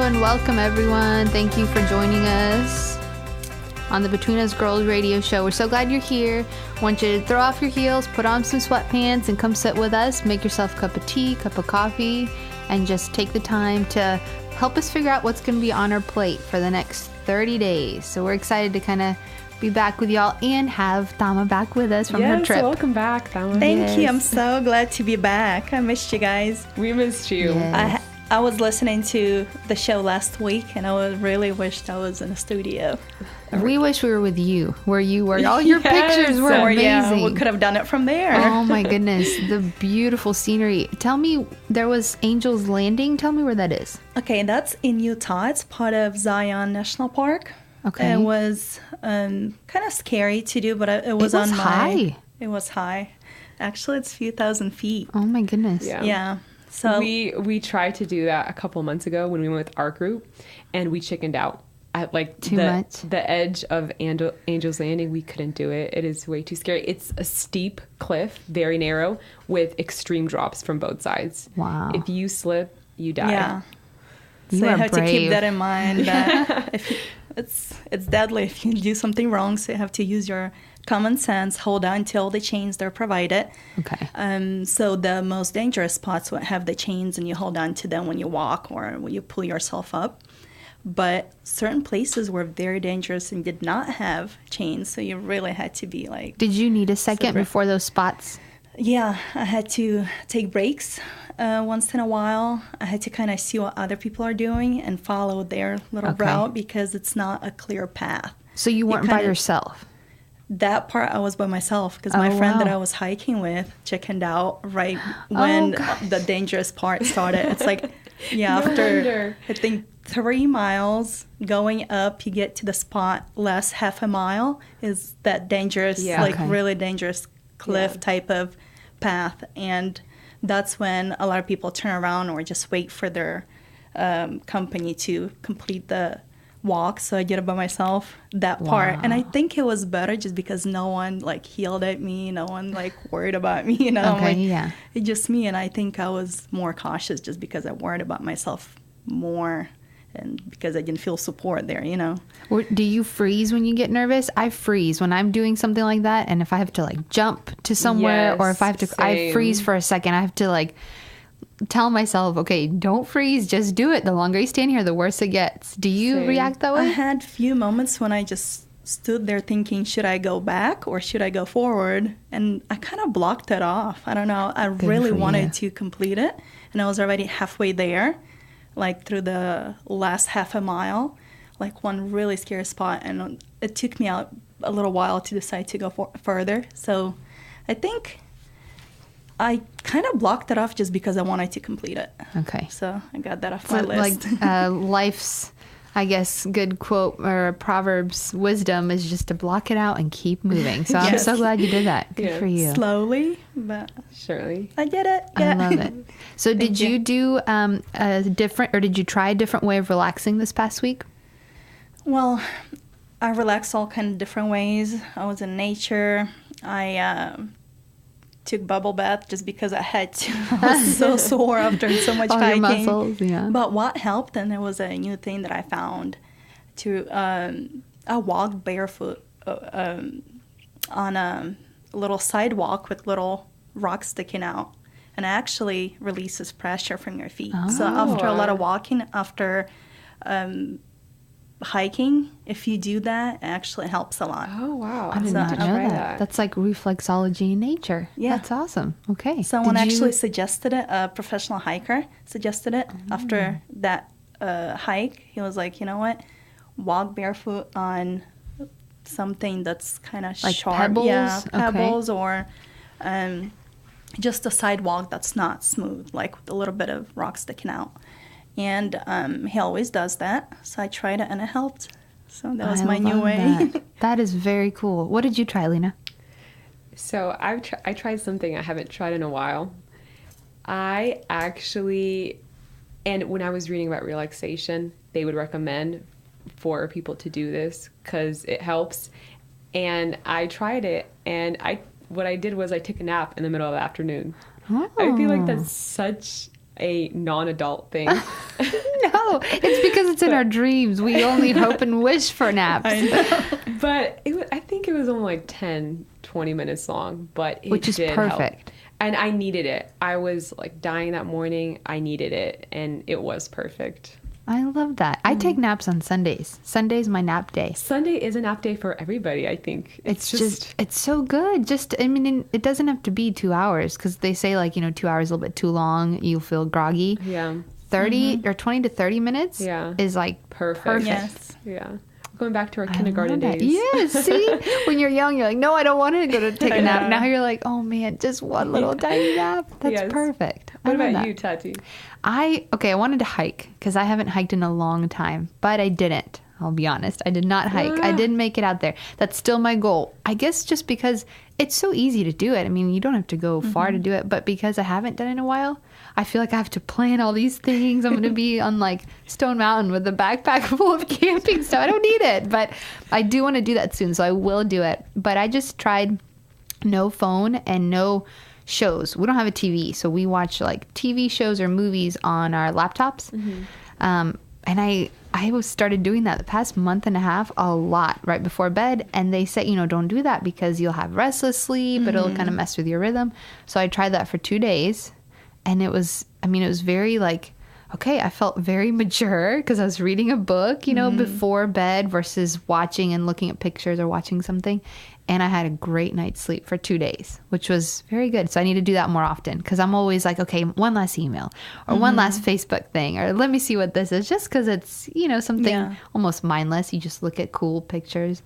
and welcome everyone. Thank you for joining us on the Between Us Girls radio show. We're so glad you're here. Want you to throw off your heels, put on some sweatpants, and come sit with us. Make yourself a cup of tea, cup of coffee, and just take the time to help us figure out what's going to be on our plate for the next 30 days. So we're excited to kind of be back with y'all and have Thama back with us from her trip. Welcome back, Thama. Thank you. I'm so glad to be back. I missed you guys. We missed you. Yes. I was listening to the show last week, and I really wished I was in the studio. We wish we were with you, where you were. All your pictures were Or amazing. we could have done it from there. Oh my goodness, the beautiful scenery. Tell me, there was Angel's Landing. Tell me where that is. Okay, that's in Utah. It's part of Zion National Park. Okay. It was kind of scary to do, but it was on high. It was high. Actually, it's a few thousand feet. Oh my goodness. Yeah. So we tried to do that a couple months ago when we went with our group, and we chickened out at like Too much. the edge of Angel's Landing. We couldn't do it. It is way too scary. It's a steep cliff, very narrow, with extreme drops from both sides. Wow. If you slip, you die. yeah. You So you are have to keep brave. that in mind. That it's deadly if you do something wrong. So you have to use your common sense. Hold on to all the chains that are provided. Okay. So the most dangerous spots would have the chains, and you hold on to them when you walk or when you pull yourself up. But certain places were very dangerous and did not have chains, so you really had to be like. Did you need a second Super. before those spots? Yeah, I had to take breaks once in a while. I had to kind of see what other people are doing and follow their little Okay. route because it's not a clear path. So you weren't by kinda- yourself? That part I was by myself because my Oh, friend that wow. I was hiking with chickened out right when gosh. the dangerous part started. It's like, yeah, No after wonder. I think 3 miles going up, you get to the spot. Last half a mile is that dangerous, Yeah. like Okay. really dangerous cliff Yeah. type of path. And that's when a lot of people turn around or just wait for their company to complete the walk. So I did it by myself, that part. And I Wow. think it was better just because no one like yelled at me, no one like worried about me, you know. I'm Okay, like, yeah. it's just me. And I think I was more cautious just because I worried about myself more and because I didn't feel support there, you know. Do you freeze when you get nervous? I freeze when I'm doing something like that, and if I have to like jump to somewhere, or if I have to, I Yes, freeze same. for a second. I have to like tell myself, okay, don't freeze, just do it. The longer you stand here, the worse it gets. Do you Same. react that I way? had few moments when I just stood there thinking, should I go back or should I go forward? And I kind of blocked it off. I don't know. I really for wanted to complete it. And I was already halfway there, like through the last half a mile, like one really scary spot. And it took me out a little while to decide to go further. So I think I kind of blocked it off just because I wanted to complete it. Okay. So I got that off So, my list. like life's, I guess, good quote or Proverbs wisdom is just to block it out and keep moving. So I'm Yes. so glad you did that. Good Yeah. for you. Slowly, but Surely. I did it. I Yeah. love it. So did you do a different, or did you try a different way of relaxing this past week? Well, I relaxed all kind of different ways. I was in nature. I took bubble bath just because I had to. I was so sore after so much All your hiking. muscles, yeah. But what helped, and it was a new thing that I found, to I walked barefoot on a little sidewalk with little rocks sticking out, and it actually releases pressure from your feet. So after a lot of walking, after hiking, if you do that, it actually helps a lot. Oh, wow. I did So not I'll know try that. That's like reflexology in nature. Yeah. That's awesome. Okay. Someone Did you- actually suggested it, a professional hiker suggested it after that hike. He was like, you know what? Walk barefoot on something that's kind of Like sharp. pebbles? Yeah, Okay. pebbles or just a sidewalk that's not smooth, like with a little bit of rock sticking out. And he always does that. So I tried it and it helped. So that was I my new love way. That. That is very cool. What did you try, Lena? So I tried something I haven't tried in a while. I actually, and when I was reading about relaxation, they would recommend for people to do this because it helps. And I tried it, and what I did was I took a nap in the middle of the afternoon. I feel like that's such a non-adult thing. No, know. It's because it's in our dreams. We only hope and wish for naps. I know. But I think it was only like 10, 20 minutes long, but it Which is did perfect. help. And I needed it. I was like dying that morning. I needed it, and it was perfect. I love that. I take naps on Sundays. Sunday's my nap day. Sunday is a nap day for everybody, I think. It's just, it's so good. Just, I mean, it doesn't have to be 2 hours because they say like, 2 hours is a little bit too long. You'll feel groggy. Yeah. 30 or 20 to 30 minutes is like perfect. Yes. Yeah. Going back to our I kindergarten love that. days. Yes, see? When you're young, you're like, no, I don't want to go to take a nap. know. Now you're like, oh man, just one little tiny nap. That's Yes. perfect. What I love about that. you, Tati? I wanted to hike because I haven't hiked in a long time, but I didn't. I'll be honest. I did not hike. I didn't make it out there. That's still my goal. I guess just because it's so easy to do it. I mean, you don't have to go far to do it, but because I haven't done it in a while, I feel like I have to plan all these things. I'm going to be on like Stone Mountain with a backpack full of camping stuff. I don't need it, but I do want to do that soon, so I will do it. But I just tried no phone and no shows. We don't have a TV, so we watch like TV shows or movies on our laptops. And I started doing that the past month and a half a lot right before bed. And they say, don't do that because you'll have restless sleep. It'll kind of mess with your rhythm. So I tried that for 2 days. And it was very like, okay, I felt very mature because I was reading a book, before bed versus watching and looking at pictures or watching something. And I had a great night's sleep for 2 days, which was very good. So I need to do that more often because I'm always like, okay, one last email or one last Facebook thing or let me see what this is just because it's, something almost mindless. You just look at cool pictures.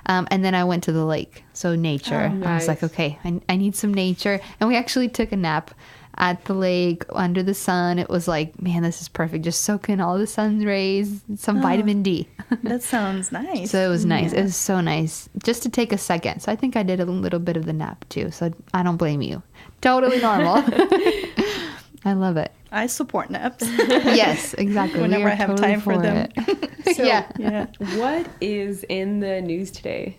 And then I went to the lake. So nature. Oh, I was like, nice. okay, I need some nature. And we actually took a nap at the lake under the sun. It was like, man, this is perfect. Just soak in all the sun's rays, some vitamin D. That sounds nice. So it was nice. It was so nice just to take a second. So I think I did a little bit of the nap too. So I don't blame you. Totally normal. I love it. I support naps. Yes, exactly. We Whenever are I have totally time for them. it. So, Yeah. Yeah. What is in the news today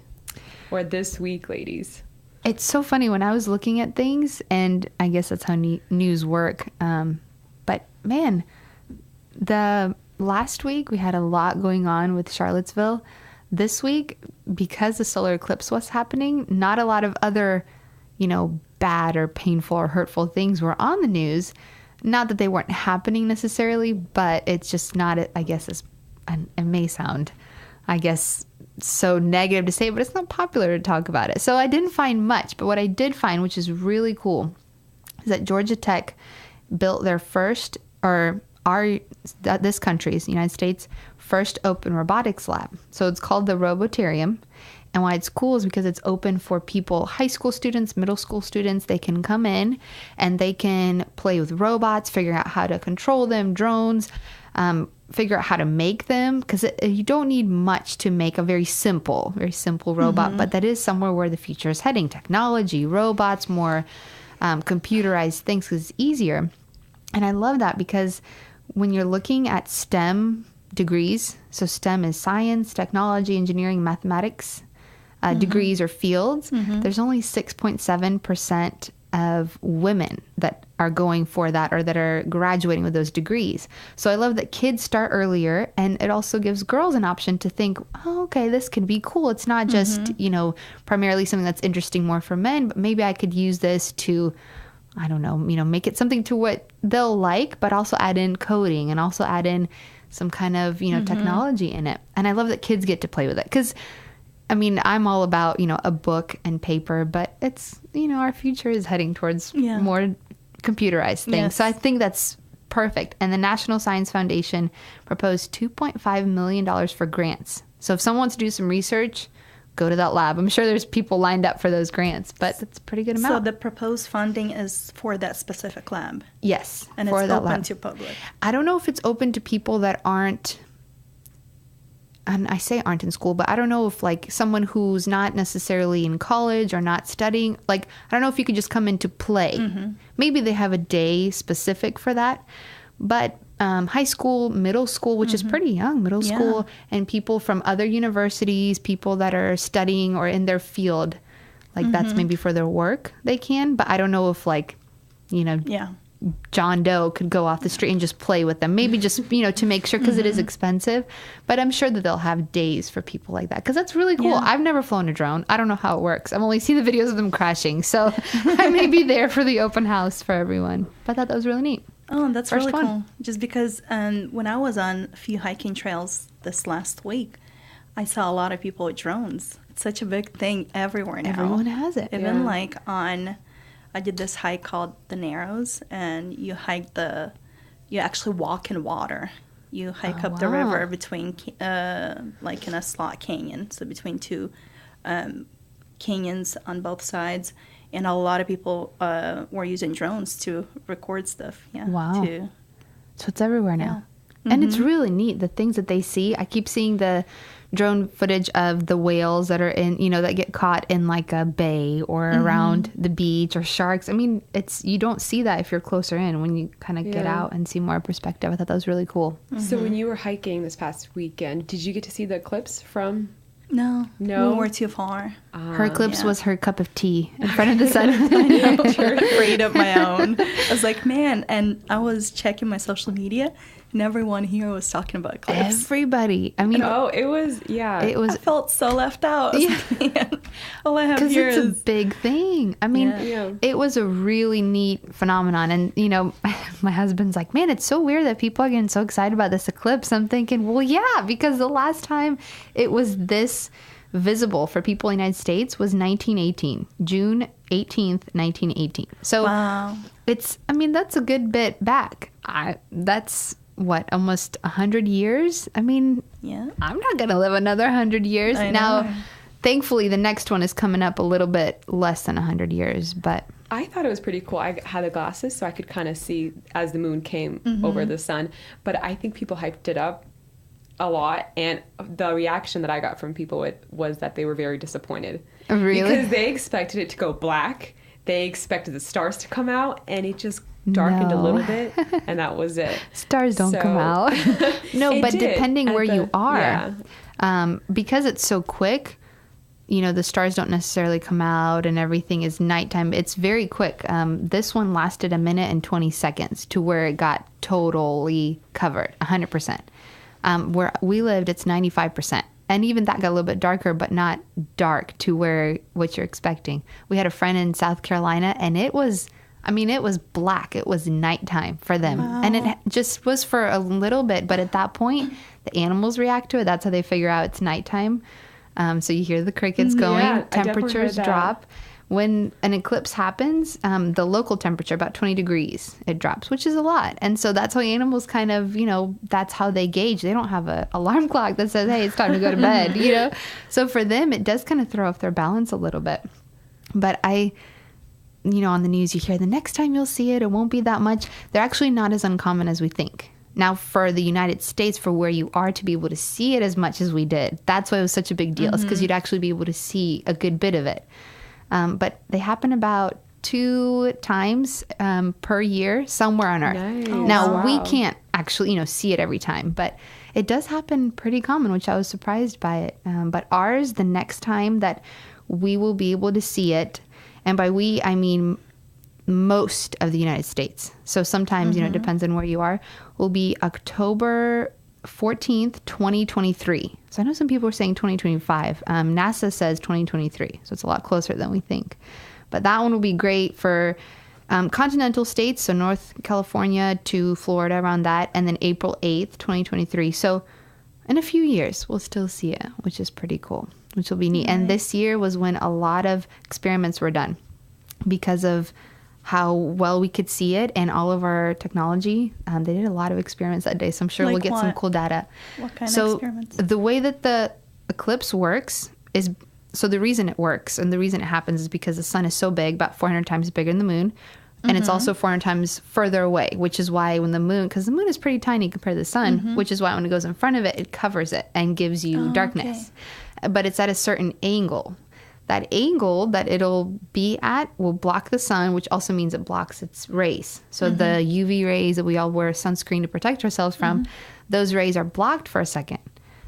or this week, ladies? It's so funny when I was looking at things, and I guess that's how news work. But man, the last week we had a lot going on with Charlottesville. This week, because the solar eclipse was happening, not a lot of other, bad or painful or hurtful things were on the news. Not that they weren't happening necessarily, but it's just not, I guess, it may sound, I guess, so negative to say, but it's not popular to talk about it. So I didn't find much, but what I did find, which is really cool, is that Georgia Tech built their first, this country's, the United States, first open robotics lab. So it's called the Robotarium. And why it's cool is because it's open for people, high school students, middle school students. They can come in and they can play with robots, figure out how to control them, drones, figure out how to make them, because you don't need much to make a very simple robot, but that is somewhere where the future is heading. Technology, robots, more computerized things, because it's easier. And I love that because when you're looking at STEM degrees, so STEM is science, technology, engineering, mathematics, degrees or fields, there's only 6.7% of women that are going for that or that are graduating with those degrees. So I love that kids start earlier, and it also gives girls an option to think, oh, okay, this could be cool. It's not just, primarily something that's interesting more for men, but maybe I could use this to, I don't know, make it something to what they'll like, but also add in coding and also add in some kind of, technology in it. And I love that kids get to play with it because, I'm all about, a book and paper, but it's, our future is heading towards more computerized things. Yes. So I think that's perfect. And the National Science Foundation proposed $2.5 million for grants. So if someone wants to do some research, go to that lab. I'm sure there's people lined up for those grants, but that's a pretty good amount. So the proposed funding is for that specific lab? Yes. And for it's that open lab. to public? I don't know if it's open to people that aren't, and I say aren't in school, but I don't know if like someone who's not necessarily in college or not studying, like, I don't know if you could just come in to play. Maybe they have a day specific for that, but high school, middle school, which is pretty young, middle school, and people from other universities, people that are studying or in their field, like that's maybe for their work they can, but I don't know if like, John Doe could go off the street and just play with them. Maybe just, to make sure, because it is expensive. But I'm sure that they'll have days for people like that, because that's really cool. Yeah. I've never flown a drone. I don't know how it works. I've only seen the videos of them crashing. So I may be there for the open house for everyone. But I thought that was really neat. Oh, that's First really one. cool. Just because when I was on a few hiking trails this last week, I saw a lot of people with drones. It's such a big thing everywhere now. Everyone has it. Even Yeah. I did this hike called the Narrows, and you actually walk in water. You hike up the wow. river between, like in a slot canyon, so between two canyons on both sides. And a lot of people were using drones to record stuff. Yeah. Wow. To, So it's everywhere now. Yeah. And it's really neat, the things that they see. I keep seeing the drone footage of the whales that are in, that get caught in like a bay or around the beach, or sharks. I mean, you don't see that if you're closer in, when you kind of get Yeah. out and see more perspective. I thought that was really cool. So when you were hiking this past weekend, did you get to see the eclipse from? No. No? We were too far. Her eclipse yeah. was her cup of tea in front of the sun. Afraid of my own. I was like, man, and I was checking my social media, and everyone here was talking about eclipse. Everybody. I mean, Oh, it was, yeah. it was I felt so left out. I was Yeah. like, man, all I have because here it's is a big thing. I mean, Yeah. Yeah. it was a really neat phenomenon. And, my husband's like, man, it's so weird that people are getting so excited about this eclipse. I'm thinking, well, yeah, because the last time it was this visible for people in the United States was 1918, June 18th, 1918. So wow. that's a good bit back. That's what, almost 100 years? I mean, Yeah. I'm not going to live another 100 years. I Now, know. thankfully, the next one is coming up a little bit less than 100 years, but I thought it was pretty cool. I had the glasses so I could kind of see as the moon came over the sun. But I think people hyped it up a lot. And the reaction that I got from people was that they were very disappointed. Really? Because they expected it to go black. They expected the stars to come out. And it just darkened a No. little bit. And that was it. stars don't come So- out. No, It but did depending at where you the- are, yeah. because it's so quick, the stars don't necessarily come out and everything is nighttime. It's very quick. This one lasted 1 minute and 20 seconds to where it got totally covered, 100%. Where we lived, it's 95%. And even that got a little bit darker, but not dark to what you're expecting. We had a friend in South Carolina, and it was black. It was nighttime for them. And it just was for a little bit. But at that point, the animals react to it. That's how they figure out it's nighttime. So you hear the crickets going, Yeah, I definitely temperatures heard that. drop. When an eclipse happens, the local temperature, about 20 degrees, it drops, which is a lot. And so that's how animals kind of, that's how they gauge. They don't have an alarm clock that says, hey, it's time to go to bed, So for them, it does kind of throw off their balance a little bit. But on the news, you hear the next time you'll see it, it won't be that much. They're actually not as uncommon as we think. Now, for the United States, for where you are to be able to see it as much as we did, that's why it was such a big deal. It's because you'd actually be able to see a good bit of it. But they happen about 2 times per year somewhere on Earth. Nice. Now, we Wow. can't actually, see it every time, but it does happen pretty common, which I was surprised by it. But ours, the next time that we will be able to see it, and by we, I mean most of the United States. So sometimes, it depends on where you are, will be October 14th, 2023. So I know some people are saying 2025. NASA says 2023, so it's a lot closer than we think. But that one will be great for continental states, so North California to Florida, around that, and then April 8th, 2023. So in a few years, we'll still see it, which is pretty cool, which will be neat. And this year was when a lot of experiments were done because of how well we could see it and all of our technology. They did a lot of experiments that day, so I'm sure we'll Like get some what? cool data. What kind of So experiments? the way that the eclipse works is, so the reason it works and the reason it happens is because the sun is so big, about 400 times bigger than the moon. And it's also 400 times further away, which is why when the moon, because the moon is pretty tiny compared to the sun, which is why when it goes in front of it, it covers it and gives you darkness. But it's at a certain angle. That angle that it'll be at will block the sun, which also means it blocks its rays. So the UV rays that we all wear sunscreen to protect ourselves from, those rays are blocked for a second.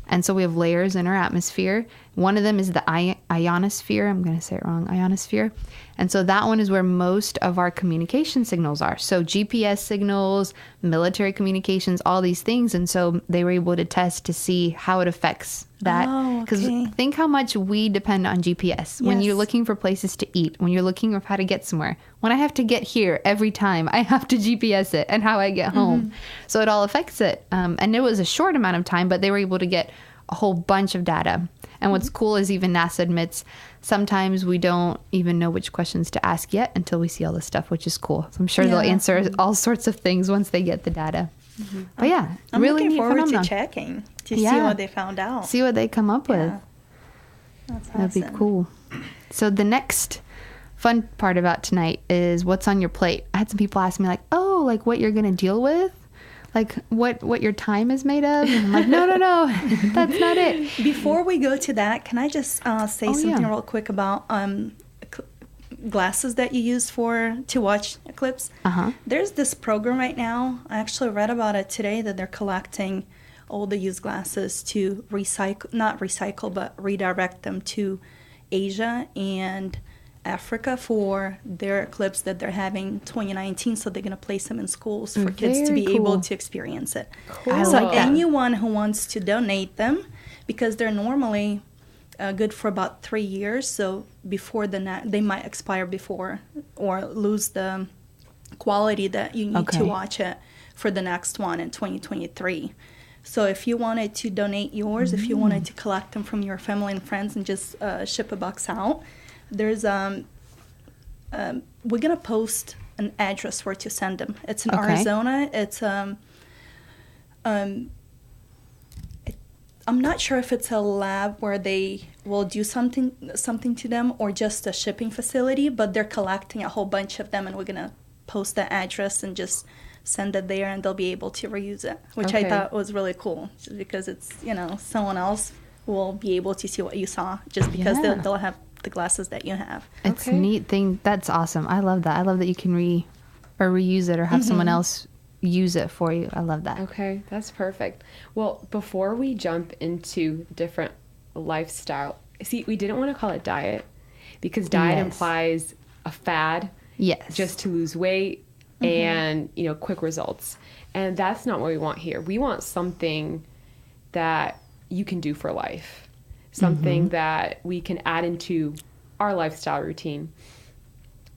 And so we have layers in our atmosphere. One of them is the ionosphere. I'm going to say it wrong. Ionosphere. And so that one is where most of our communication signals are. So GPS signals, military communications, all these things. And so they were able to test to see how it affects that. Because think how much we depend on GPS. When you're looking for places to eat, when you're looking for how to get somewhere. When I have to get here every time, I have to GPS it and how I get home. So it all affects it. And it was a short amount of time, but they were able to get a whole bunch of data. And what's cool is even NASA admits sometimes we don't even know which questions to ask yet until we see all this stuff, which is cool. So I'm sure they'll answer all sorts of things once they get the data. But yeah, I'm really looking neat forward phenomenon. to checking to see what they found out. See what they come up with. That's That'd be awesome. cool. So the next fun part about tonight is what's on your plate. I had some people ask me like, oh, like what you're going to deal with? Like what your time is made of? And I'm like, no, that's not it. Before we go to that, can I just say something real quick about glasses that you use to watch eclipse? There's this program right now. I actually read about it today that they're collecting all the used glasses to redirect them to Asia and Africa for their eclipse that they're having 2019. So they're going to place them in schools for kids to be able to experience it. I So like that. anyone who wants to donate them, because they're normally good for about 3 years, so before they might expire before or lose the quality that you need to watch it for the next one in 2023. So if you wanted to donate yours, if you wanted to collect them from your family and friends and just ship a box out, there's we're gonna post an address where to send them. It's in Arizona. It's I'm not sure if it's a lab where they will do something to them or just a shipping facility, but they're collecting a whole bunch of them, and we're gonna post the address and just send it there, and they'll be able to reuse it, which I thought was really cool, just because it's someone else will be able to see what you saw just because they'll have the glasses that you have. It's a neat thing. That's awesome. I love that. I love that you can reuse it or have someone else use it for you. I love that. Okay, that's perfect. Well, before we jump into different lifestyle, see, we didn't want to call it diet because diet implies a fad, just to lose weight and quick results, and that's not what we want here. We want something that you can do for life. Something that we can add into our lifestyle routine.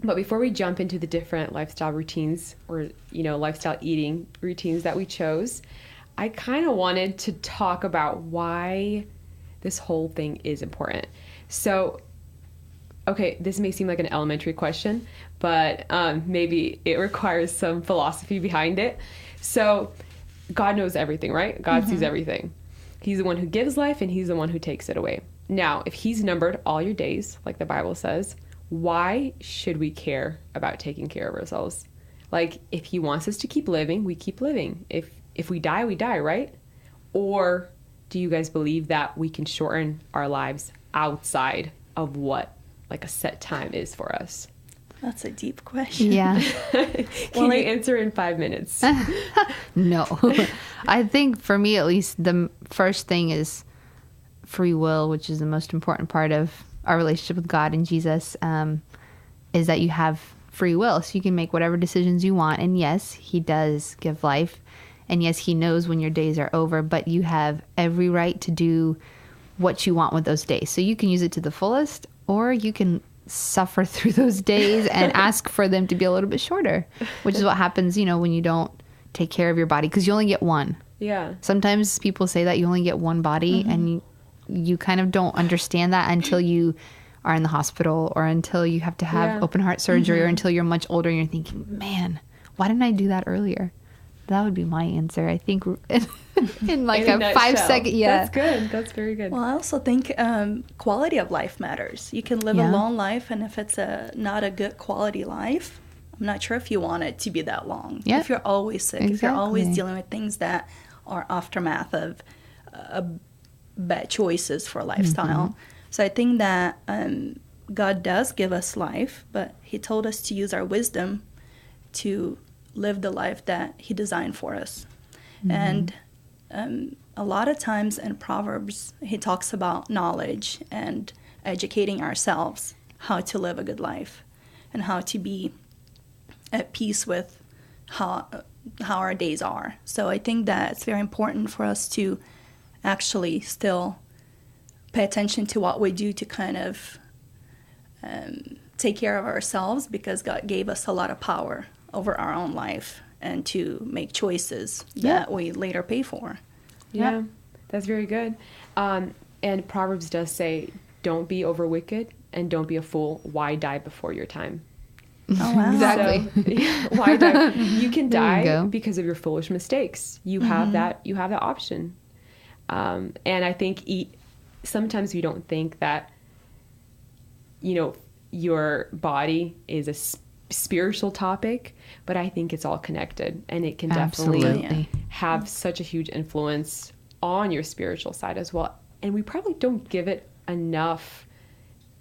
But before we jump into the different lifestyle routines or, lifestyle eating routines that we chose, I kind of wanted to talk about why this whole thing is important. So, okay, this may seem like an elementary question, but maybe it requires some philosophy behind it. So, God knows everything, right? God sees everything. He's the one who gives life, and he's the one who takes it away. Now, if he's numbered all your days, like the Bible says, why should we care about taking care of ourselves? Like, if he wants us to keep living, we keep living. If we die, we die, right? Or do you guys believe that we can shorten our lives outside of what, like, a set time is for us? That's a deep question. Yeah. Can you answer in 5 minutes? No. I think for me, at least, the first thing is free will, which is the most important part of our relationship with God and Jesus, is that you have free will. So you can make whatever decisions you want. And yes, he does give life. And yes, he knows when your days are over, but you have every right to do what you want with those days. So you can use it to the fullest, or you can suffer through those days and ask for them to be a little bit shorter, which is what happens, when you don't take care of your body, because you only get one. Yeah. Sometimes people say that you only get one body, and you kind of don't understand that until you are in the hospital or until you have to have open heart surgery or until you're much older and you're thinking, man, why didn't I do that earlier? That would be my answer. I think in like in a 5 second. Yeah. That's good. That's very good. Well, I also think quality of life matters. You can live a long life, and if it's not a good quality life, I'm not sure if you want it to be that long. Yeah. If you're always sick, if you're always dealing with things that are aftermath of bad choices for a lifestyle. So I think that God does give us life, but he told us to use our wisdom to live the life that he designed for us. And a lot of times in Proverbs, he talks about knowledge and educating ourselves how to live a good life and how to be at peace with how our days are. So I think that it's very important for us to actually still pay attention to what we do to kind of take care of ourselves, because God gave us a lot of power over our own life and to make choices that we later pay for. Yeah, that's very good. And Proverbs does say, don't be over wicked and don't be a fool. Why die before your time? Oh, wow. Exactly. So, why die? You can There you die go. because of your foolish mistakes. You have that. You have that option. And I think sometimes we don't think that, your body is a spiritual topic, but I think it's all connected, and it can definitely Absolutely. have such a huge influence on your spiritual side as well. And we probably don't give it enough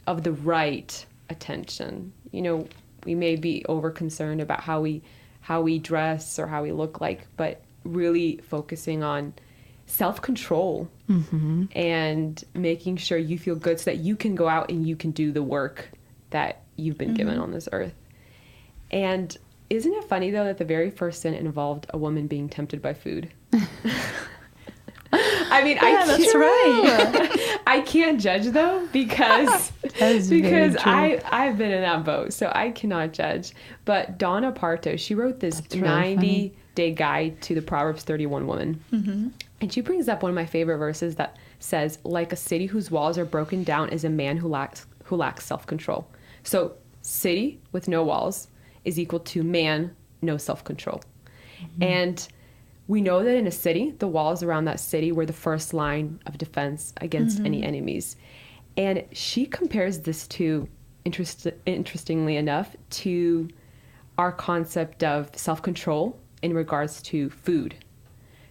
of the right attention. We may be over concerned about how we dress or how we look like, but really focusing on self-control and making sure you feel good so that you can go out and you can do the work that you've been given on this earth. And isn't it funny, though, that the very first sin involved a woman being tempted by food? I mean, that's right. I can't judge, though, because very true. I've been in that boat, so I cannot judge. But Donna Parto, she wrote this That's really 90-day guide to the Proverbs 31 woman. And she brings up one of my favorite verses that says, like a city whose walls are broken down is a man who lacks self-control. So city with no walls is equal to man, no self-control. And we know that in a city, the walls around that city were the first line of defense against any enemies. And she compares this to, interestingly enough, to our concept of self-control in regards to food.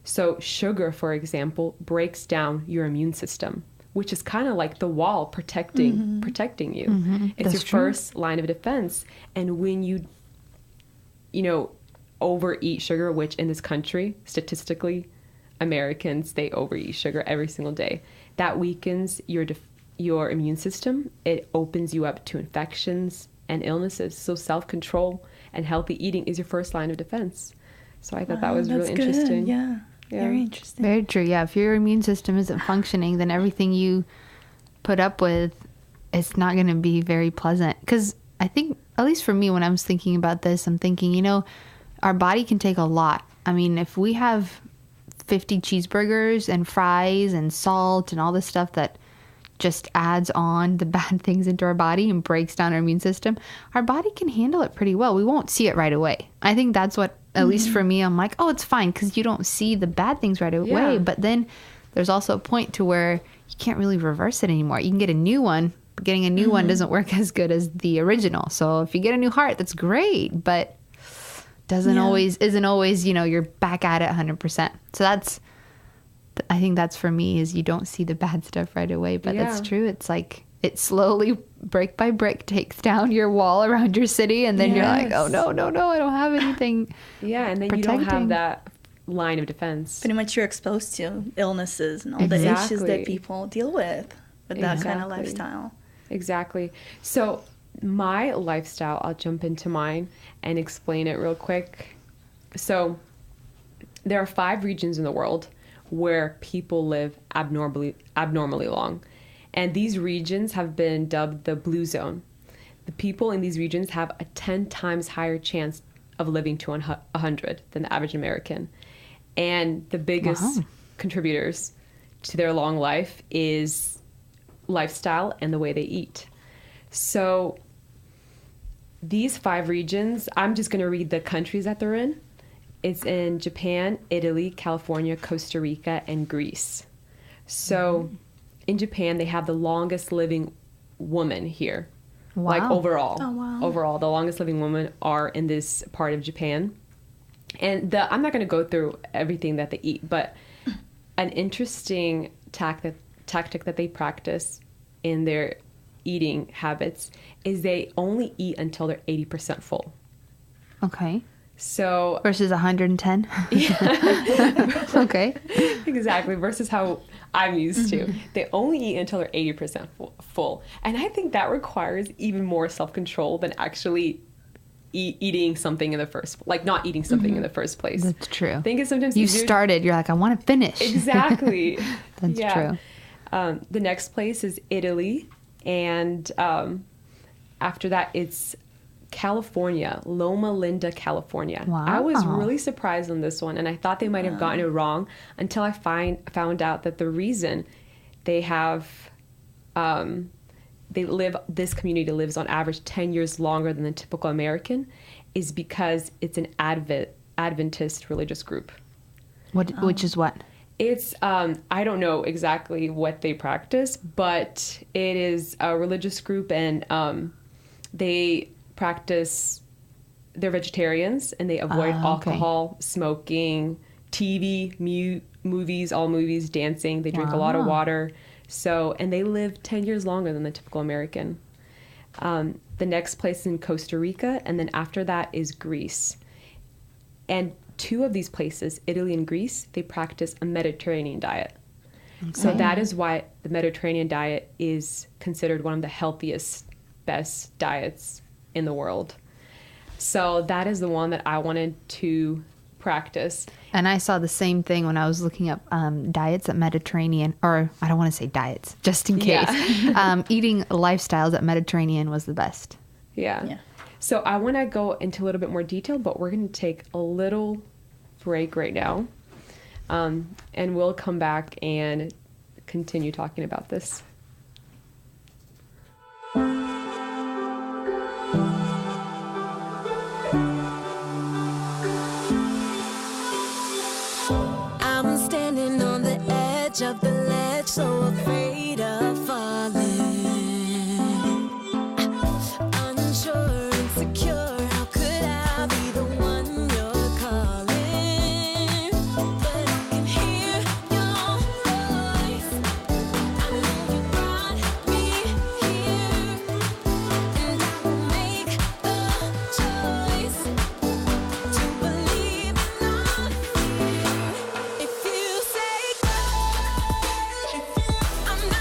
So sugar, for example, breaks down your immune system, which is kind of like the wall protecting you. It's That's your true. first line of defense. And when you overeat sugar, which in this country, statistically, Americans, they overeat sugar every single day. That weakens your immune system. It opens you up to infections and illnesses. So self-control and healthy eating is your first line of defense. So I thought that was really That's interesting. Good. Yeah. Very interesting. Very true. Yeah. If your immune system isn't functioning, then everything you put up with, it's not going to be very pleasant. Because I think, at least for me, when I was thinking about this, I'm thinking, our body can take a lot. I mean, if we have 50 cheeseburgers and fries and salt and all this stuff that just adds on the bad things into our body and breaks down our immune system, our body can handle it pretty well. We won't see it right away. I think that's what, at least for me, I'm like, oh, it's fine, because you don't see the bad things right away. Yeah. But then there's also a point to where you can't really reverse it anymore. You can get a new one, but getting a new one doesn't work as good as the original. So if you get a new heart, that's great, but isn't always, you're back at it 100%. So I think that's for me, is you don't see the bad stuff right away, but that's true. It's like it slowly, brick by brick, takes down your wall around your city, and then you're like, oh no, I don't have anything. Yeah, and then you don't have that line of defense. Pretty much you're exposed to illnesses and all the issues that people deal with that kind of lifestyle. Exactly. So my lifestyle, I'll jump into mine and explain it real quick. So there are 5 regions in the world where people live abnormally long. And these regions have been dubbed the blue zone. The people in these regions have a 10 times higher chance of living to 100 than the average American. And the biggest contributors to their long life is lifestyle and the way they eat. So these 5 regions, I'm just going to read the countries that they're in. It's in Japan, Italy, California, Costa Rica, and Greece. So in Japan, they have the longest living woman here. Wow. Like overall. Oh, wow. Overall, the longest living women are in this part of Japan. And I'm not going to go through everything that they eat, but an interesting tactic that they practice in their eating habits is they only eat until they're 80% full. Okay. So Versus 110. Okay. exactly, versus how I'm used to. They only eat until they're 80% full. And I think that requires even more self-control than actually eating something in the first, like not eating something in the first place. That's true. I think it's sometimes You easier. started, you're like, I want to finish. Exactly. That's true. The next place is Italy. And after that, it's California, Loma Linda, California. Wow. I was really surprised on this one, and I thought they might have gotten it wrong until I found out that the reason they have, this community lives on average 10 years longer than the typical American is because it's an Adventist religious group. Which is what? It's, I don't know exactly what they practice, but it is a religious group, and they practice, they're vegetarians, and they avoid alcohol, smoking, TV, movies, all movies, dancing. They drink a lot of water. So, and they live 10 years longer than the typical American. The next place is in Costa Rica, and then after that is Greece. And two of these places, Italy and Greece, they practice a Mediterranean diet. Okay. So that is why the Mediterranean diet is considered one of the healthiest, best diets in the world. So that is the one that I wanted to practice. And I saw the same thing when I was looking up diets at Mediterranean, or I don't want to say diets, just in case. Yeah. Eating lifestyles at Mediterranean was the best. Yeah. So I want to go into a little bit more detail, but we're going to take a little break right now. And we'll come back and continue talking about this. I'm standing on the edge of the ledge, so afraid of falling. Unsure, insecure, how could I be the one you're calling? But I can hear your voice. I know you brought me here, and I will make the choice to believe in our fear. If you say go, I'm not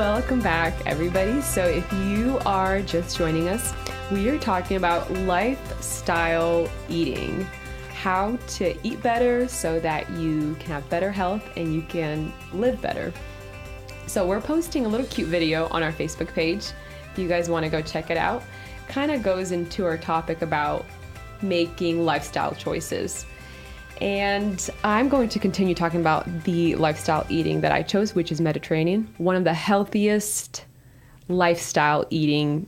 Welcome back, everybody. So if you are just joining us, we are talking about lifestyle eating, how to eat better so that you can have better health and you can live better. So we're posting a little cute video on our Facebook page. If you guys want to go check it out, kind of goes into our topic about making lifestyle choices. And I'm going to continue talking about the lifestyle eating that I chose, which is Mediterranean, one of the healthiest lifestyle eating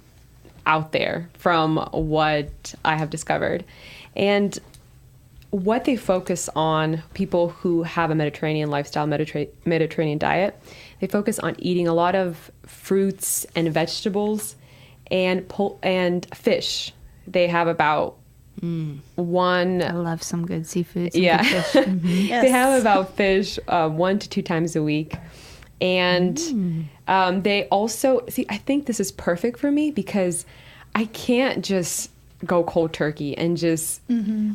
out there from what I have discovered. And what they focus on, people who have a Mediterranean lifestyle, Mediterranean diet, they focus on eating a lot of fruits and vegetables and fish. They have about one. I love some good seafood. Yeah. Good fish. Mhm. Yes. They have about fish 1 to 2 times a week. And they also, I think this is perfect for me because I can't just go cold turkey and just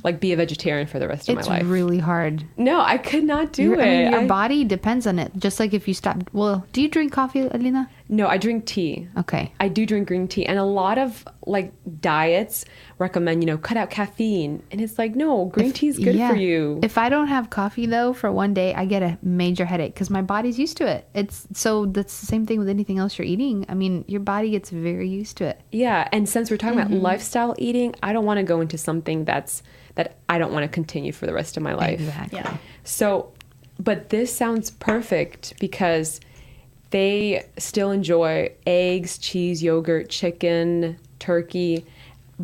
like be a vegetarian for the rest of It's my life. really hard. No, I could not do it. I mean, your I- body depends on it. Just like if you stop. Well, do you drink coffee, Alina? No, I drink tea. Okay. I do drink green tea, and a lot of like diets recommend, cut out caffeine, and it's like, no, green tea is good Yeah. for you. If I don't have coffee though for one day, I get a major headache because my body's used to it. That's the same thing with anything else you're eating. I mean, your body gets very used to it. Yeah, and since we're talking about lifestyle eating, I don't want to go into something that I don't want to continue for the rest of my life. Exactly. Yeah. So, but this sounds perfect because they still enjoy eggs, cheese, yogurt, chicken, turkey,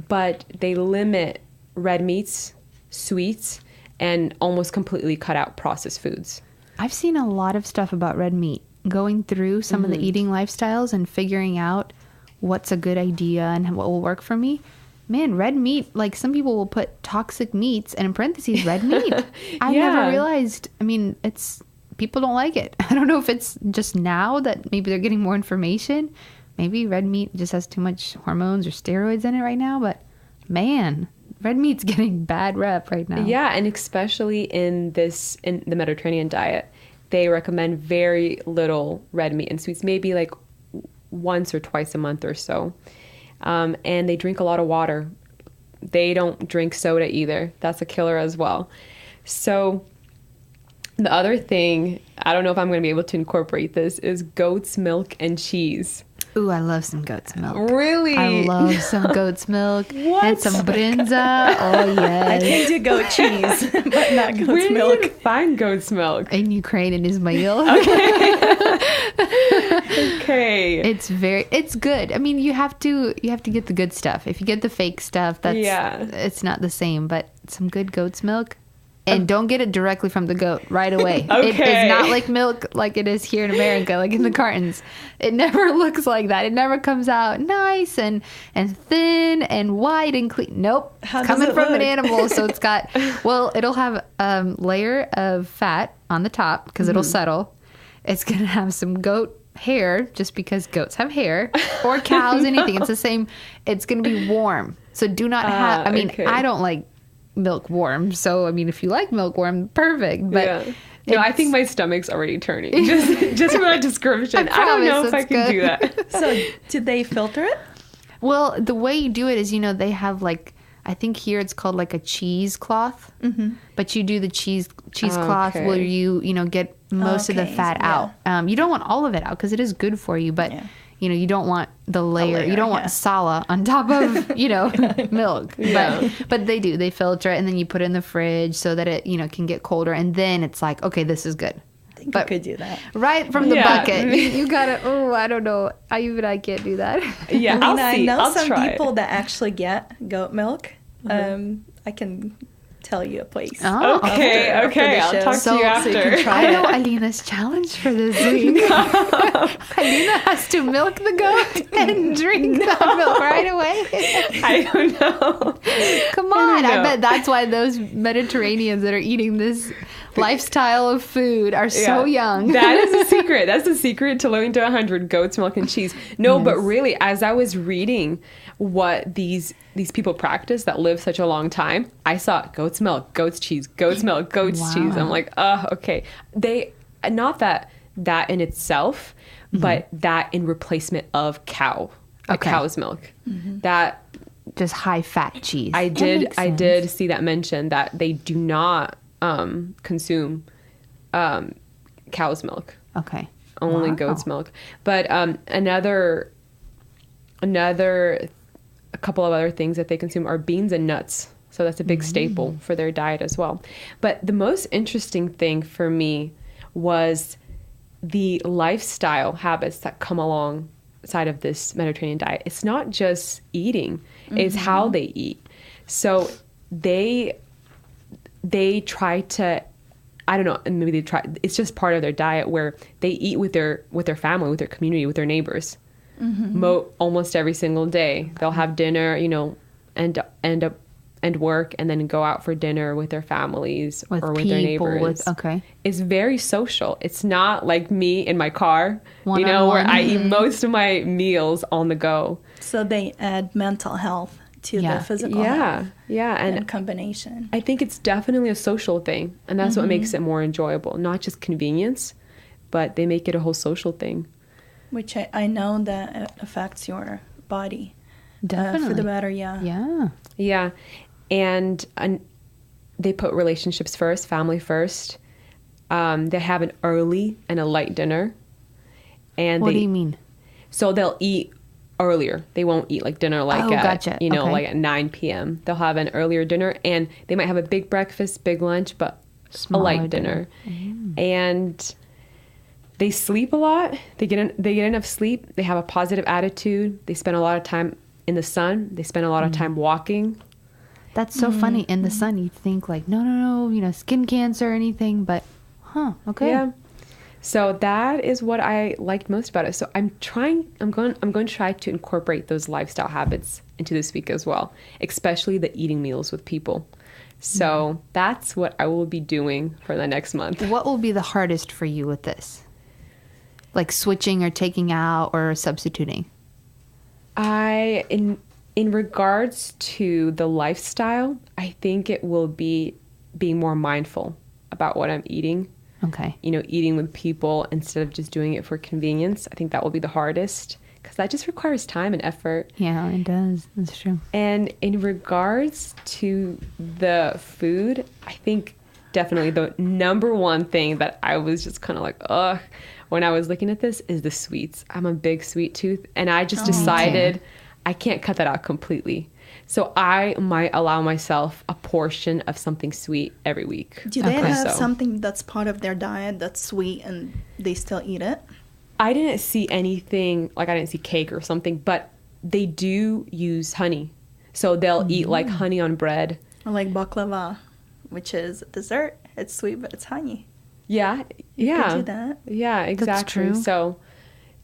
but they limit red meats, sweets, and almost completely cut out processed foods. I've seen a lot of stuff about red meat, going through some of the eating lifestyles and figuring out what's a good idea and what will work for me. Man, red meat, like some people will put toxic meats and in parentheses red meat. I Yeah. never realized. I mean, people don't like it. I don't know if it's just now that maybe they're getting more information. Maybe red meat just has too much hormones or steroids in it right now, but man, red meat's getting bad rep right now. Yeah, and especially in the Mediterranean diet, they recommend very little red meat and sweets, maybe like once or twice a month or so. And they drink a lot of water. They don't drink soda either. That's a killer as well. So the other thing, I don't know if I'm going to be able to incorporate this, is goat's milk and cheese. Ooh, I love some goat's milk. Really? I love some goat's milk What? and some brinza. Oh I yes. can do goat cheese, but not goat's Where do milk. you find goat's milk? In Ukraine and Ismail. Okay. It's good. I mean, you have to get the good stuff. If you get the fake stuff, it's not the same, but some good goat's milk. And don't get it directly from the goat right away. It Okay. is not like milk like it is here in America, like in the cartons. It never looks like that. It never comes out nice and thin and white and clean. Nope. How It's does coming it from an look? animal. So it's got, it'll have a layer of fat on the top because it'll settle. It's going to have some goat hair just because goats have hair, or cows, anything. It's the same. It's going to be warm. So do not have, okay. I don't like milk warm. So, I mean, if you like milk warm, perfect. But Yeah. No, I think my stomach's already turning. Just from that description. I don't know if I it's can do good. that. So, did they filter it? Well, the way you do it is, they have I think here it's called like a cheesecloth. Mm-hmm. But you do the cheesecloth Okay. where you get most of the Okay, fat yeah. out. You don't want all of it out because it is good for you, but Yeah. You don't want the layer. You layer, don't want yeah. sala on top of milk. Yeah. But they do. They filter it and then you put it in the fridge so that it can get colder, and then it's like, okay, this is good. I think But- I could do that. Right from the Yeah. bucket. You gotta. Oh, I don't know. I can't do that. Yeah, I'll Lena, see. I know I'll some try. people that actually get goat milk. I can tell you a place. Oh, Okay, after okay. the I'll show. talk So- to you so you after. can try I know it. Alina's challenge for this week. Alina has to milk the goat and drink that milk right away. I don't know. Come on. I know. bet that's why those Mediterraneans that are eating this lifestyle of food are so Yeah. young. That is a secret. That's the secret to living to 100: goat's milk and cheese. No, but really, as I was reading what these people practice that live such a long time, I saw goat's milk, goat's cheese, goat's milk, goat's cheese. I'm like, okay. They, not that in itself, but that in replacement of cow, a Okay. cow's milk. That Just high fat cheese. I That did makes I sense. did see that mentioned that they do not consume cow's milk, Okay. only Wow. goat's milk. But another a couple of other things that they consume are beans and nuts. So that's a big staple for their diet as well. But the most interesting thing for me was the lifestyle habits that come alongside of this Mediterranean diet. It's not just eating, it's how they eat. So they try to, I don't know, and maybe they try, it's just part of their diet where they eat with their family, with their community, with their neighbors. Almost every single day. They'll have dinner, and work, and then go out for dinner with their families With or with their people, neighbors. okay. It's very social. It's not like me in my car, where One-on-one. I eat most of my meals on the go. So they add mental health to Yeah. the physical health Yeah. and And combination. I think it's definitely a social thing. And that's what makes it more enjoyable. Not just convenience, but they make it a whole social thing. Which I know that it affects your body. For Definitely. the better, yeah. Yeah. Yeah. And they put relationships first, family first. They have an early and a light dinner. And What do you mean? So they'll eat earlier. They won't eat like dinner like Oh, at, gotcha. Okay. like at 9 p.m. They'll have an earlier dinner, and they might have a big breakfast, big lunch, but Smaller a light dinner. And they sleep a lot. They get enough sleep. They have a positive attitude. They spend a lot of time in the sun. They spend a lot of time walking. That's so funny. In the sun, you'd think like, no, skin cancer or anything, but, okay. Yeah. So that is what I liked most about it. So I'm going to try to incorporate those lifestyle habits into this week as well, especially the eating meals with people. So that's what I will be doing for the next month. What will be the hardest for you with this? Like switching or taking out or substituting? In regards to the lifestyle, I think it will be being more mindful about what I'm eating. Okay. Eating with people instead of just doing it for convenience. I think that will be the hardest because that just requires time and effort. Yeah, it does. That's true. And in regards to the food, I think definitely the number one thing that I was just kind of like, ugh, when I was looking at this is the sweets. I'm a big sweet tooth, and I just decided I can't cut that out completely. So I might allow myself a portion of something sweet every week. Do they have So something that's part of their diet that's sweet and they still eat it? I didn't see anything, like I didn't see cake or something, but they do use honey. So they'll eat like honey on bread. Or like baklava, which is a dessert. It's sweet, but it's honey. Yeah. You Yeah. could do that. Yeah, exactly. true. So,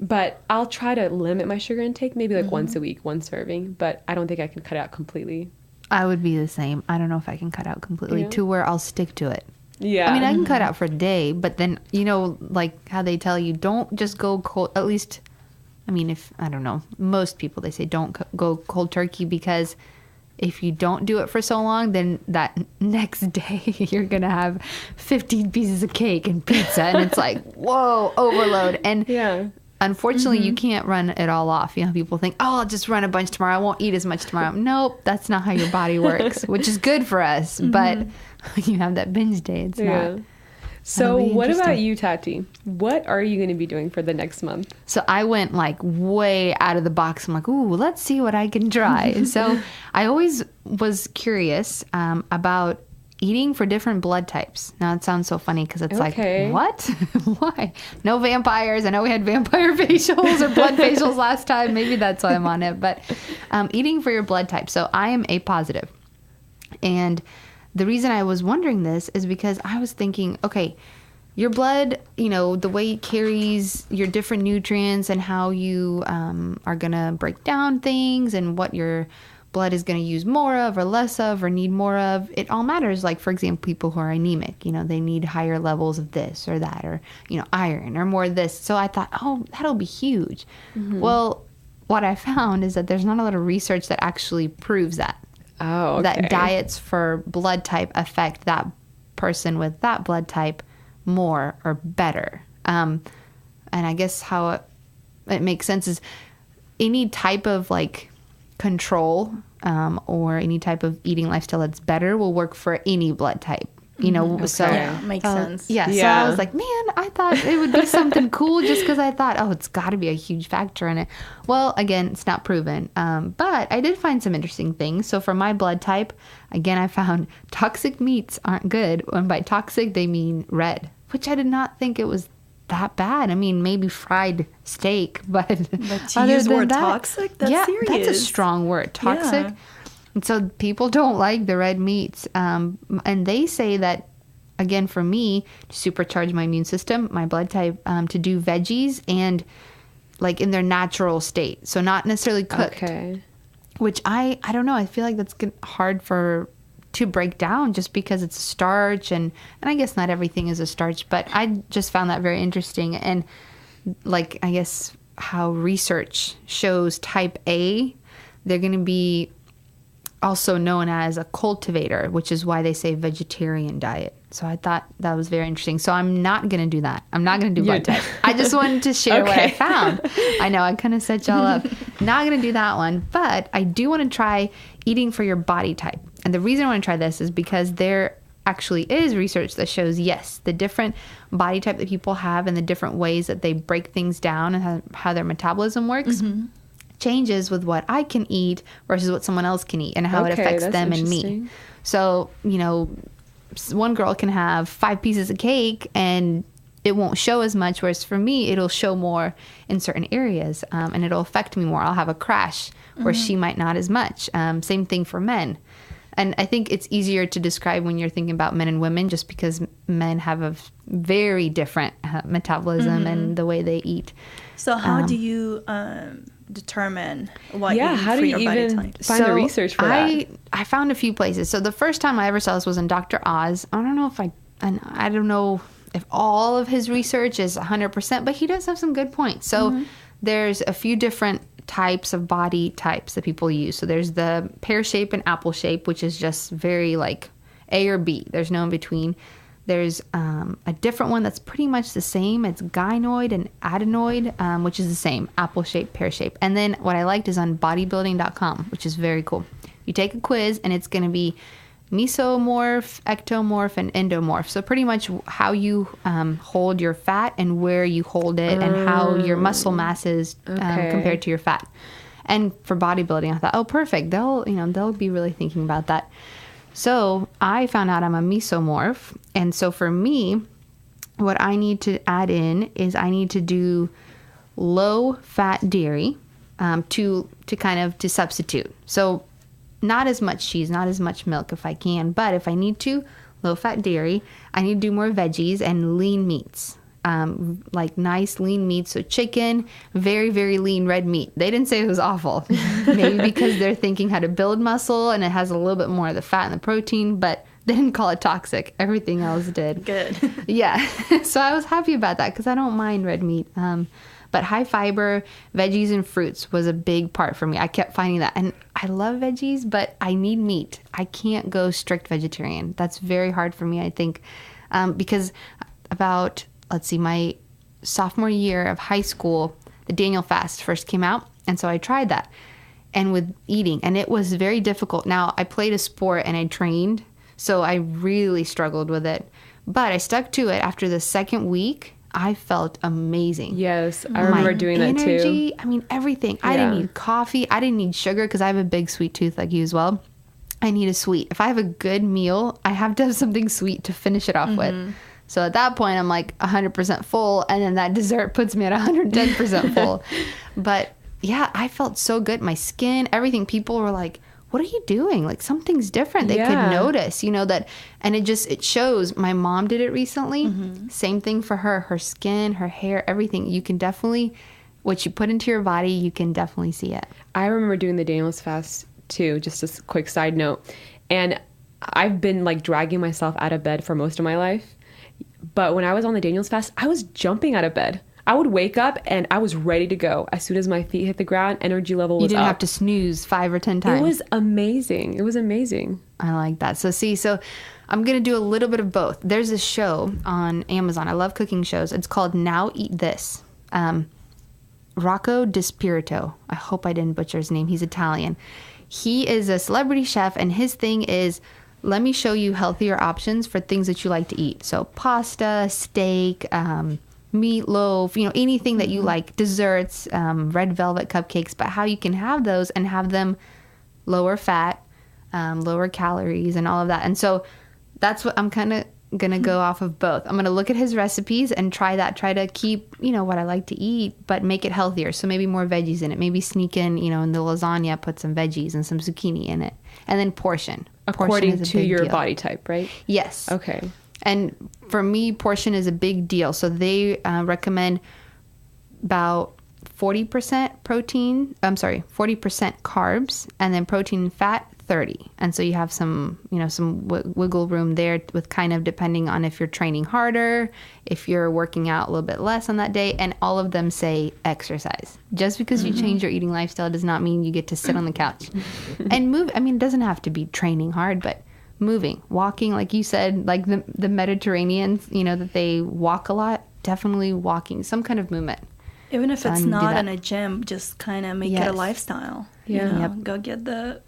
but I'll try to limit my sugar intake, maybe like once a week, one serving, but I don't think I can cut it out completely. I would be the same. I don't know if I can cut out completely Yeah. to where I'll stick to it. Yeah. I mean, I can cut out for a day, but then, like how they tell you, don't just go cold. At least, I mean, I don't know, most people, they say don't go cold turkey because if you don't do it for so long, then that next day you're going to have 15 pieces of cake and pizza. And it's like, whoa, overload. And Yeah. unfortunately, you can't run it all off. People think, oh, I'll just run a bunch tomorrow. I won't eat as much tomorrow. Nope, that's not how your body works, which is good for us. But when you have that binge day, it's not. So That'll be what about interesting. you, Tati? What are you going to be doing for the next month? So I went like way out of the box. I'm like, ooh, let's see what I can try. So I always was curious about eating for different blood types. Now it sounds so funny because it's Okay. like, what? Why? No vampires. I know we had vampire facials or blood facials last time. Maybe that's why I'm on it. But eating for your blood type. So I am A positive. And the reason I was wondering this is because I was thinking, okay, your blood, the way it carries your different nutrients and how you are going to break down things and what your blood is going to use more of or less of or need more of, it all matters. Like, for example, people who are anemic, they need higher levels of this or that or, iron or more of this. So I thought, oh, that'll be huge. Well, what I found is that there's not a lot of research that actually proves that. Oh, okay. That diets for blood type affect that person with that blood type more or better. And I guess how it makes sense, is any type of like control or any type of eating lifestyle that's better will work for any blood type. You know, so Yeah, makes sense. yeah, so Yeah. I was like, man, I thought it would be something cool just because I thought, oh, it's got to be a huge factor in it. Well, again, it's not proven. But I did find some interesting things. So for my blood type, again, I found toxic meats aren't good. And by toxic, they mean red, which I did not think it was that bad. I mean, maybe fried steak, but to other use the than word that- toxic? That's yeah, that's a serious. strong word, toxic. Yeah. And so people don't like the red meats. And they say that, again, for me, to supercharge my immune system, my blood type, to do veggies and like in their natural state. So not necessarily cooked, Okay. which I don't know. I feel like that's hard to break down just because it's starch. And I guess not everything is a starch, but I just found that very interesting. And like, I guess how research shows type A, they're going to be also known as a cultivator, which is why they say vegetarian diet. So I thought that was very interesting. So I'm not going to do that. I'm not going to do blood type. I just wanted to share what I Okay. found. I know I kind of set y'all up. Not going to do that one, but I do want to try eating for your body type. And the reason I want to try this is because there actually is research that shows, yes, the different body type that people have and the different ways that they break things down and how their metabolism works changes with what I can eat versus what someone else can eat and how it Okay, affects that's them and me. interesting. So, you know, one girl can have 5 pieces of cake and it won't show as much, whereas for me, it'll show more in certain areas and it'll affect me more. I'll have a crash where she might not as much. Same thing for men. And I think it's easier to describe when you're thinking about men and women just because men have a very different metabolism and the way they eat. So how do you determine what Yeah, you eat how for do your you body even type? find the research for that? I found a few places. So the first time I ever saw this was in Dr. Oz. I don't know if all of his research is 100%, but he does have some good points. So there's a few different types of body types that people use. So there's the pear shape and apple shape, which is just very like A or B. There's no in between. There's a different one that's pretty much the same. It's gynoid and adenoid, which is the same, apple shape, pear shape. And then what I liked is on bodybuilding.com, which is very cool. You take a quiz and it's going to be mesomorph, ectomorph, and endomorph. So pretty much how you hold your fat and where you hold it and how your muscle mass is Okay. compared to your fat. And for bodybuilding, I thought, oh, perfect. They'll be really thinking about that. So I found out I'm a mesomorph. And so for me, what I need to add in is I need to do low fat dairy to substitute. So not as much cheese, not as much milk if I can, but if I need to, low fat dairy, I need to do more veggies and lean meats. Like nice lean meat. So chicken, very, very lean red meat. They didn't say it was awful. Maybe because they're thinking how to build muscle and it has a little bit more of the fat and the protein, but they didn't call it toxic. Everything else did. Good. Yeah. So I was happy about that because I don't mind red meat. But high fiber, veggies and fruits was a big part for me. I kept finding that. And I love veggies, but I need meat. I can't go strict vegetarian. That's very hard for me, I think, because about, my sophomore year of high school, the Daniel fast first came out. And so I tried that and with eating, and it was very difficult. Now, I played a sport and I trained, so I really struggled with it. But I stuck to it. After the second week, I felt amazing. Yes, I remember doing that too. Energy, I mean, everything. I didn't Yeah. need coffee. I didn't need sugar because I have a big sweet tooth like you as well. I need a sweet. If I have a good meal, I have to have something sweet to finish it off with. So at that point, I'm like 100% full, and then that dessert puts me at 110% full. But yeah, I felt so good. My skin, everything. People were like, what are you doing? Like, something's different. They could Yeah. notice, that. And it shows. My mom did it recently. Same thing for her skin, her hair, everything. You can definitely, what you put into your body, you can definitely see it. I remember doing the Daniel's fast too, just a quick side note. And I've been like dragging myself out of bed for most of my life. But when I was on the Daniel's fast, I was jumping out of bed. I would wake up and I was ready to go. As soon as my feet hit the ground, energy level was You didn't up. have to snooze 5 or 10 times. It was amazing. It was amazing. I like that. So I'm going to do a little bit of both. There's a show on Amazon. I love cooking shows. It's called Now Eat This. Rocco Dispirito. I hope I didn't butcher his name. He's Italian. He is a celebrity chef, and his thing is, let me show you healthier options for things that you like to eat. So pasta, steak, meatloaf, anything that you like, desserts, red velvet cupcakes, but how you can have those and have them lower fat, lower calories, and all of that. And so that's what I'm kind of going to go off of both. I'm going to look at his recipes and try to keep, what I like to eat, but make it healthier. So maybe more veggies in it. Maybe sneak in, in the lasagna, put some veggies and some zucchini in it. And then portion. According to your body type, right? Yes. Okay. And for me, portion is a big deal. So they recommend about 40% 40% carbs, and then protein and fat 30. And so you have some wiggle room there with kind of depending on if you're training harder, if you're working out a little bit less on that day, and all of them say exercise. Just because you change your eating lifestyle does not mean you get to sit on the couch and move. I mean, it doesn't have to be training hard, but moving, walking, like you said, like the Mediterraneans, that they walk a lot, definitely walking, some kind of movement. Even if it's not in a gym, just kind of make it a lifestyle. Yeah. Go get the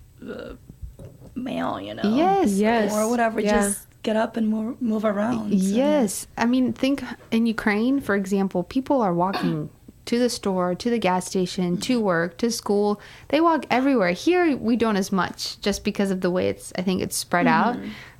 mail, Yes. or whatever. Just get up and move around. So. Yes. I mean, think in Ukraine, for example, people are walking to the store, to the gas station, to work, to school. They walk everywhere. Here, we don't as much just because of the way I think it's spread out.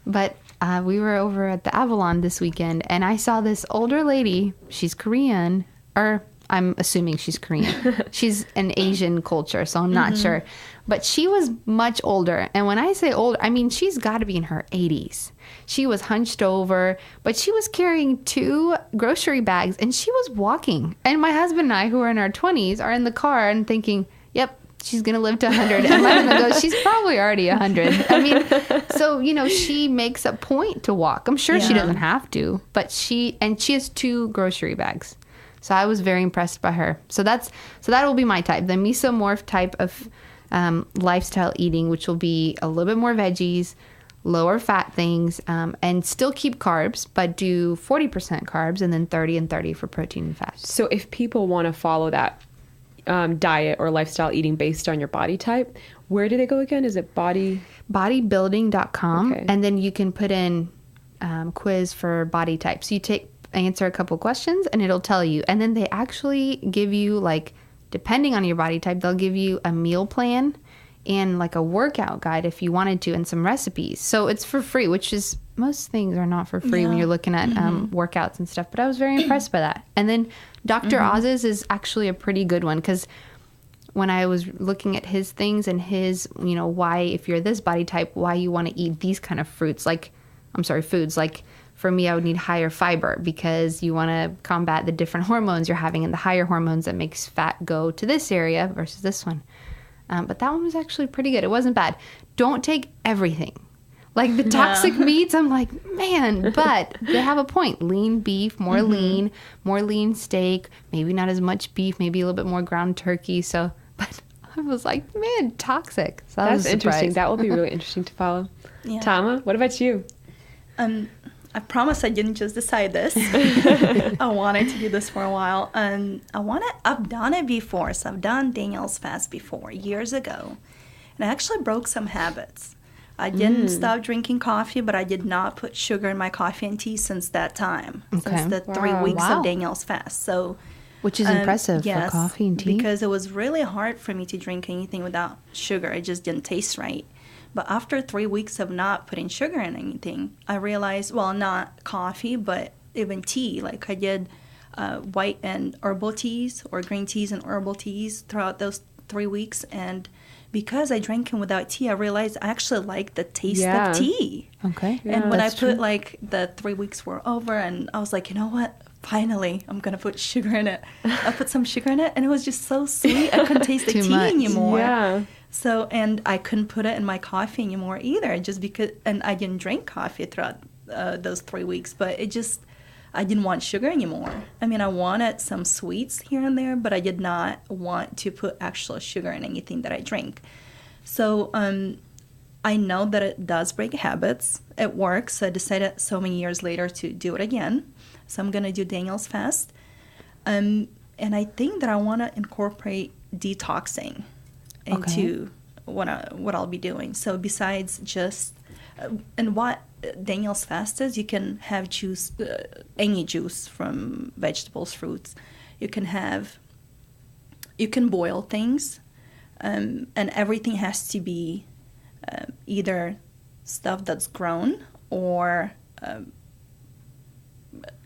But we were over at the Avalon this weekend, and I saw this older lady. She's Korean, or I'm assuming she's Korean. She's an Asian culture, so I'm not sure. But she was much older. And when I say older, I mean, she's got to be in her 80s. She was hunched over, but she was carrying 2 grocery bags, and she was walking. And my husband and I, who are in our 20s, are in the car and thinking, yep, she's going to live to 100. And my husband goes, she's probably already 100. I mean, so, she makes a point to walk. I'm sure she doesn't have to, but she has 2 grocery bags. So I was very impressed by her. So that will be my type, the mesomorph type of lifestyle eating, which will be a little bit more veggies, lower fat things, and still keep carbs, but do 40% carbs and then 30 and 30 for protein and fat. So if people want to follow that diet or lifestyle eating based on your body type, where do they go again? Is it bodybuilding.com? Okay. And then you can put in quiz for body type. So you answer a couple questions and it'll tell you. And then they actually give you, like, depending on your body type, they'll give you a meal plan and like a workout guide if you wanted to, and some recipes. So it's for free, which is, most things are not for free when you're looking at workouts and stuff. But I was very impressed by that. And then Dr. Oz's is actually a pretty good one, because when I was looking at his things and his, why, if you're this body type, why you want to eat these kind of foods, like for me, I would need higher fiber because you want to combat the different hormones you're having, and the higher hormones that makes fat go to this area versus this one. But that one was actually pretty good. It wasn't bad. Don't take everything. Like the toxic meats, I'm like, man, but they have a point. Lean beef, more lean steak, maybe not as much beef, maybe a little bit more ground turkey. So, but I was like, man, toxic. So That's interesting. That will be really interesting to follow. Yeah. Tama, what about you? I promise I didn't just decide this. I wanted to do this for a while, and I've done it before. So I've done Daniel's fast before, years ago, and I actually broke some habits. I didn't stop drinking coffee, but I did not put sugar in my coffee and tea since that time, since the 3 weeks of Daniel's fast. So, which is impressive for coffee and tea. Because it was really hard for me to drink anything without sugar. It just didn't taste right. But after 3 weeks of not putting sugar in anything, I realized, well, not coffee, but even tea. Like I did white and herbal teas, or green teas and herbal teas throughout those 3 weeks. And because I drank them without tea, I realized I actually like the taste of tea. Okay. And when I put, like, the 3 weeks were over, and I was like, you know what? Finally, I'm going to put sugar in it. I put some sugar in it, and it was just so sweet. I couldn't taste the tea anymore. Yeah. So, and I couldn't put it in my coffee anymore either, just because, and I didn't drink coffee throughout those 3 weeks, but I didn't want sugar anymore. I mean, I wanted some sweets here and there, but I did not want to put actual sugar in anything that I drink. So, I know that it does break habits. It works. I decided so many years later to do it again. So I'm going to do Daniel's fast. And And I think that I want to incorporate detoxing into what I'll be doing. So besides just and what Daniel's fast is, you can have juice, any juice from vegetables, fruits. You can boil things, and everything has to be either stuff that's grown or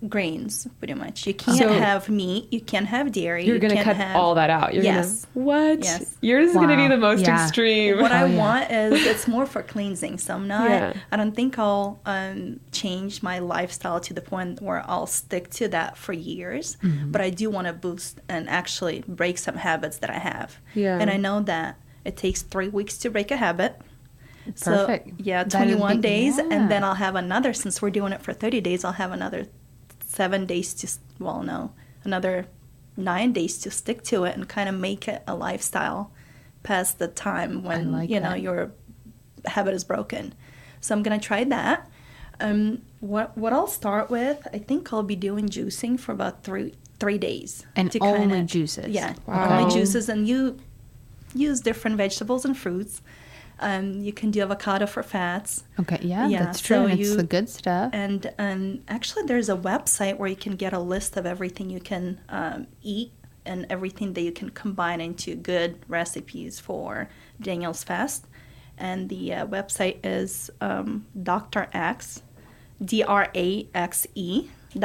grains, pretty much. You can't have meat. You can't have dairy. You're going to cut all that out. Yes. What? Yes. Yours is going to be the most extreme. What I want is it's more for cleansing. So I'm not. I don't think I'll change my lifestyle to the point where I'll stick to that for years. Mm-hmm. But I do want to boost and actually break some habits that I have. Yeah. And I know that it takes 3 weeks to break a habit. Perfect. So 21 days, and then I'll have another. Since we're doing it for 30 days, I'll have another 7 days another 9 days to stick to it and kind of make it a lifestyle past the time when your habit is broken. So I'm gonna try that. What I'll start with, I think I'll be doing juicing for about three days. And to only juices. Yeah, only juices, and you use different vegetables and fruits. You can do avocado for fats. Okay, that's true. It's the good stuff. And actually, there's a website where you can get a list of everything you can eat and everything that you can combine into good recipes for Daniel's fast. And the website is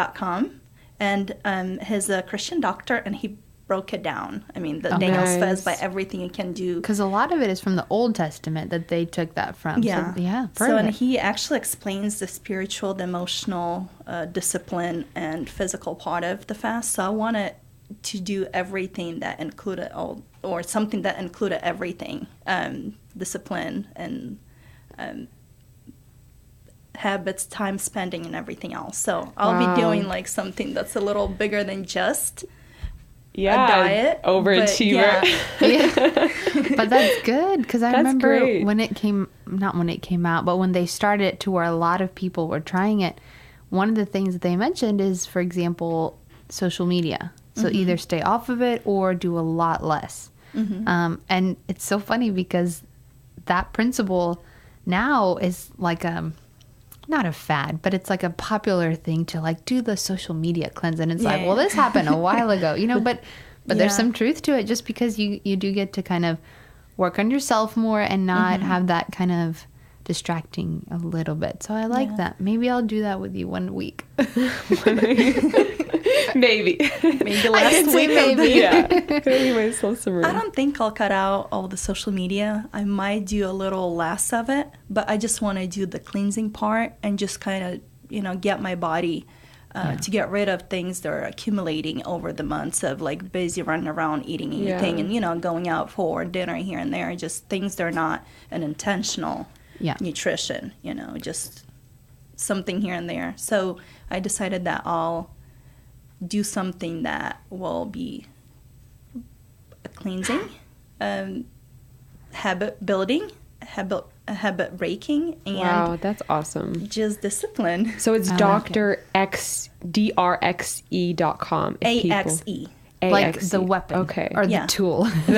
draxe.com. And he's a Christian doctor, and he broke it down. I mean, the Daniel's fast by everything you can do. Because a lot of it is from the Old Testament that they took that from. Yeah. So, perfect. So, and he actually explains the spiritual, the emotional, discipline, and physical part of the fast. So I wanted to do everything that included or something that included everything, discipline and habits, time spending, and everything else. So I'll be doing like something that's a little bigger than just a diet. Overachiever. But that's good, because I remember not when it came out, but when they started it to where a lot of people were trying it, one of the things that they mentioned is, for example, social media. So either stay off of it or do a lot less. Mm-hmm. And it's so funny because that principle now is like not a fad, but it's like a popular thing to like do the social media cleanse. And it's well, this happened a while ago, but there's some truth to it, just because you do get to kind of work on yourself more and not have that kind of distracting a little bit. So I like that. Maybe I'll do that with you 1 week. Maybe last week. Maybe. Give myself some room. I don't think I'll cut out all the social media. I might do a little less of it, but I just want to do the cleansing part and just kind of, get my body to get rid of things that are accumulating over the months of like busy running around eating anything and, going out for dinner here and there, just things that are not an intentional nutrition, just something here and there. So I decided that I'll do something that will be a cleansing, habit building, habit breaking, and wow, that's awesome. Just discipline. So it's DrXE.com. AXE. Like the weapon. Okay. Or the tool. the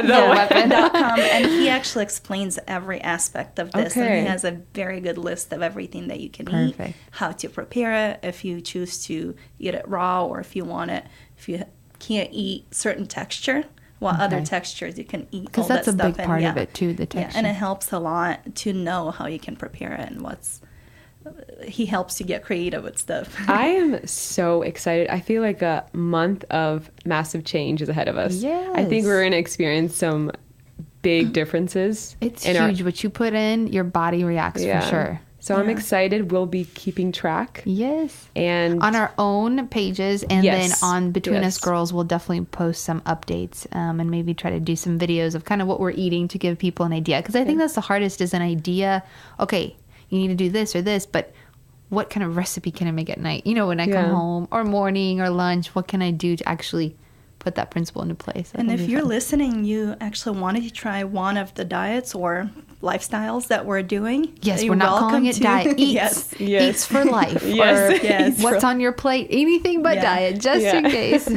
weapon.com. And he actually explains every aspect of this. Okay. And he has a very good list of everything that you can eat, how to prepare it, if you choose to eat it raw, or if you want it, if you can't eat certain texture, other textures you can eat. Because that's a big part of it too, the texture. Yeah, and it helps a lot to know how you can prepare it and he helps you get creative with stuff. I am so excited. I feel like a month of massive change is ahead of us. Yes. I think we're going to experience some big differences. It's huge. What you put in, your body reacts for sure. So I'm excited. We'll be keeping track. Yes. And on our own pages, and then on Between Us Girls, we'll definitely post some updates and maybe try to do some videos of kind of what we're eating to give people an idea. Because I think that's the hardest, is an idea. Okay, you need to do this or this, but what kind of recipe can I make at night? When I come home, or morning or lunch, what can I do to actually put that principle into place. And That'll if be you're fun. listening, you actually wanted to try one of the diets or lifestyles that we're doing. Yes, you're we're not calling welcome it to- diet. Eats. Yes. Yes. Eats for life. Yes. Or Yes. what's on your plate? Anything but Yeah. diet, just in case.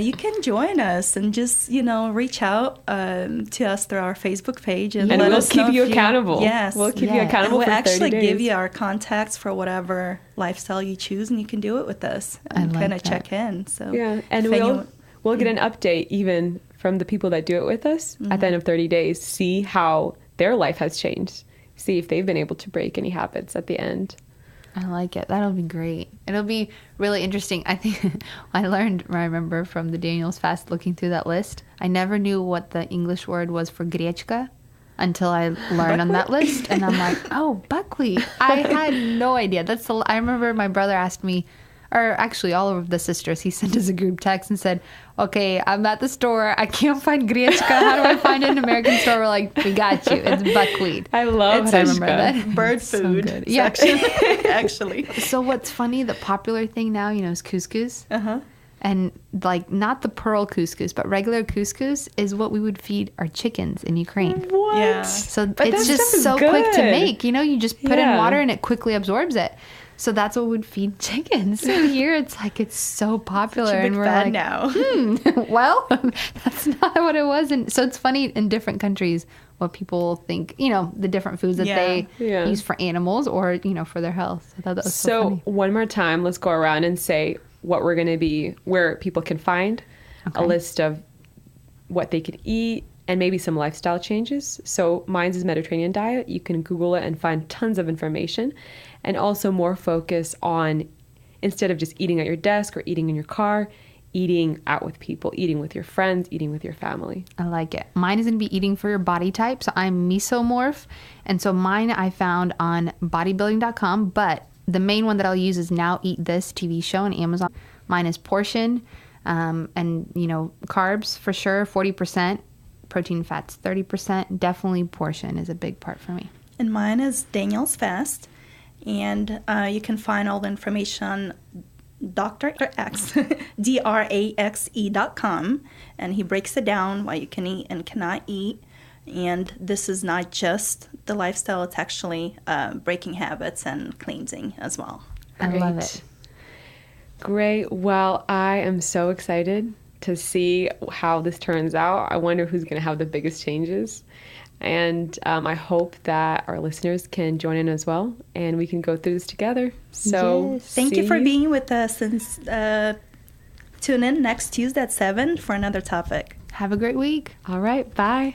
You can join us and just, reach out to us through our Facebook page. And And let we'll us keep know you if accountable. Yes. We'll keep you Yeah. And accountable we'll for 30 actually days. give you our contacts for whatever lifestyle you choose, and you can do it with us and like kind of that. check in. So Yeah, and if we'll anyone- get an update even from the people that do it with us Mm-hmm. at the end of 30 days. See how their life has changed. See if they've been able to break any habits at the end. I like it. That'll be great. It'll be really interesting. I think I remember from the Daniel's Fast looking through that list. I never knew what the English word was for grechka until I learned on that list. And I'm like, oh, buckwheat. I had no idea. I remember my brother asked me, or actually all of the sisters, he sent us a group text and said, okay, I'm at the store. I can't find grechka. How do I find it in an American store? We're like, we got you. It's buckwheat. I love I remember Grechka. that. bird So food good. Yeah. section, actually. So what's funny, the popular thing now, is couscous. Uh-huh. And like not the pearl couscous, but regular couscous is what we would feed our chickens in Ukraine. What? Yeah. So But it's that just stuff is so quick to good. make. You just put in Yeah. water and it quickly absorbs it. So that's what we'd feed chickens. So here it's like it's so popular, Such a big and we're fan like, now. well, that's not what it was. And so it's funny in different countries what people think. The different foods that Yeah. they Yeah. use for animals or for their health. I thought that was so So funny. one more time, let's go around and say what we're going to be, where people can find Okay. a list of what they could eat and maybe some lifestyle changes. So mine's is Mediterranean diet. You can Google it and find tons of information, and also more focus on, instead of just eating at your desk or eating in your car, eating out with people, eating with your friends, eating with your family. I like it. Mine is going to be eating for your body type. So I'm mesomorph. And so mine I found on bodybuilding.com. But the main one that I'll use is Now Eat This TV show on Amazon. Mine is portion. And, carbs for sure, 40%. Protein fats, 30%. Definitely portion is a big part for me. And mine is Daniel's Fast. And you can find all the information on Dr. X, DRAXE.com. And he breaks it down what you can eat and cannot eat. And this is not just the lifestyle, it's actually breaking habits and cleansing as well. I love Great. it. Great. Well, I am so excited to see how this turns out. I wonder who's going to have the biggest changes. And I hope that our listeners can join in as well and we can go through this together. So Yes. Thank you for see being with us, and tune in next Tuesday at 7 for another topic. Have a great week. All right. Bye.